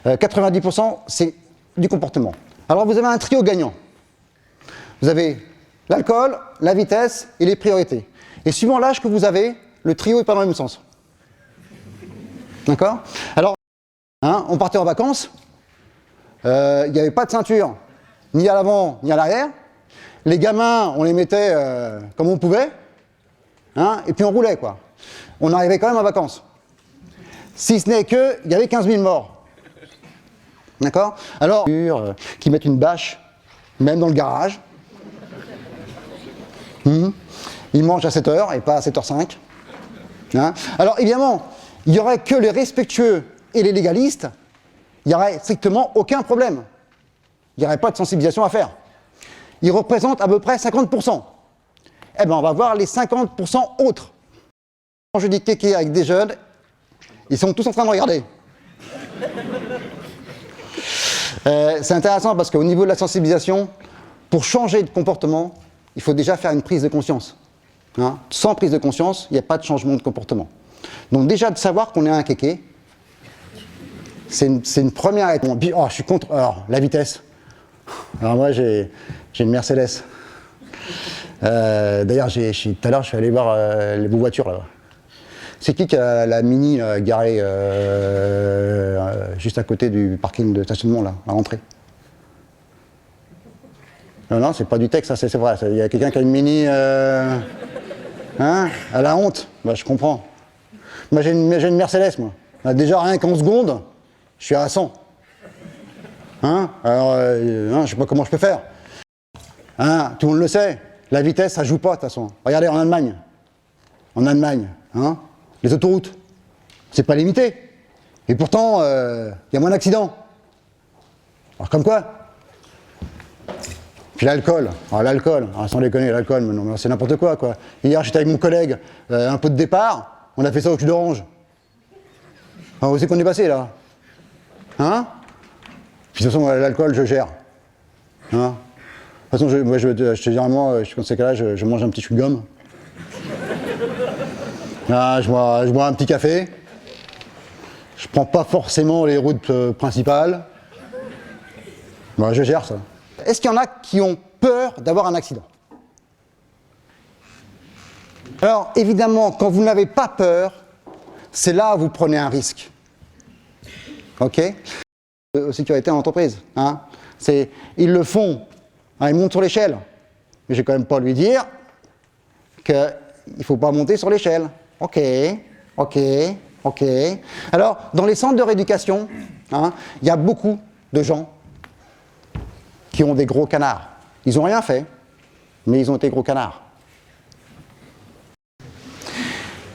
90% c'est du comportement. Alors vous avez un trio gagnant. Vous avez l'alcool, la vitesse et les priorités. Et suivant l'âge que vous avez, le trio n'est pas dans le même sens. D'accord? Alors, hein, on partait en vacances, il n'y avait pas de ceinture, ni à l'avant, ni à l'arrière. Les gamins, on les mettait comme on pouvait, hein, et puis on roulait, quoi. On arrivait quand même en vacances. Si ce n'est qu'il y avait 15 000 morts. D'accord? Alors, qui mettent une bâche, même dans le garage. Ils mangent à 7h et pas à 7h05. Hein? Alors, évidemment, il n'y aurait que les respectueux et les légalistes, il n'y aurait strictement aucun problème. Il n'y aurait pas de sensibilisation à faire. Ils représentent à peu près 50%. Eh bien, on va voir les 50% autres. Quand je dis kéké avec des jeunes, ils sont tous en train de regarder. C'est intéressant parce qu'au niveau de la sensibilisation, pour changer de comportement, il faut déjà faire une prise de conscience. Hein? Sans prise de conscience, il n'y a pas de changement de comportement. Donc déjà de savoir qu'on est un kéké, c'est une première étape. Oh, je suis contre la vitesse. Alors moi j'ai une Mercedes. D'ailleurs tout à l'heure je suis allé voir les beaux voitures là-bas. C'est qui a la Mini garée juste à côté du parking de stationnement là, à l'entrée? Non, c'est pas du texte, ça c'est vrai. Il y a quelqu'un qui a une Mini... Hein? Elle a honte. Bah, je comprends. Moi j'ai une Mercedes, moi. Déjà rien qu'en seconde, je suis à 100. Hein? Alors, je sais pas comment je peux faire. Hein? Tout le monde le sait. La vitesse, ça joue pas de toute façon. Regardez en Allemagne. En Allemagne, hein? Les autoroutes, c'est pas limité. Et pourtant, y a moins d'accidents. Alors comme quoi? Puis l'alcool. Alors l'alcool, sans déconner, l'alcool, non, c'est n'importe quoi, quoi. Hier, j'étais avec mon collègue, un pot de départ, on a fait ça au jus d'orange. Alors, où c'est qu'on est passé, là? Hein? Puis de toute façon, l'alcool, je gère. Hein? De toute façon, généralement, dans ces cas-là, je mange un petit chewing-gum. Là, je bois un petit café. Je prends pas forcément les routes principales. Bon, je gère ça. Est-ce qu'il y en a qui ont peur d'avoir un accident? Alors, évidemment, quand vous n'avez pas peur, c'est là où vous prenez un risque. OK? Sécurité en entreprise. Hein? Ils le font. Hein, ils montent sur l'échelle. Mais je ne vais quand même pas lui dire qu'il ne faut pas monter sur l'échelle. OK, OK, OK. Alors, dans les centres de rééducation, hein, il y a beaucoup de gens qui ont des gros canards. Ils n'ont rien fait, mais ils ont été gros canards.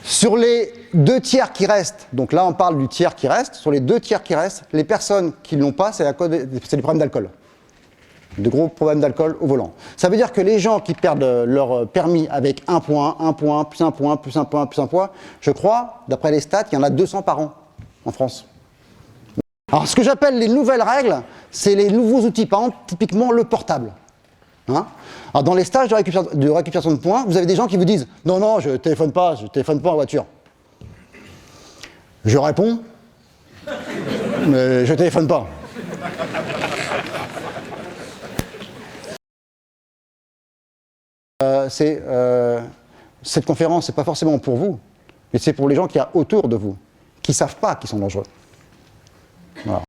Sur les 2 tiers qui restent, donc là on parle du tiers qui reste, sur les 2 tiers qui restent, les personnes qui ne l'ont pas, c'est des problèmes d'alcool. De gros problèmes d'alcool au volant. Ça veut dire que les gens qui perdent leur permis avec un point, plus un point, plus un point, plus un point, je crois, d'après les stats, il y en a 200 par an en France. Alors, ce que j'appelle les nouvelles règles, c'est les nouveaux outils, par exemple, typiquement le portable. Hein? Alors, dans les stages de récupération de points, vous avez des gens qui vous disent « Non, non, je ne téléphone pas en voiture. » Je réponds « Mais je ne téléphone pas. » Cette conférence, ce n'est pas forcément pour vous, mais c'est pour les gens qui y a autour de vous, qui ne savent pas qu'ils sont dangereux. Voilà.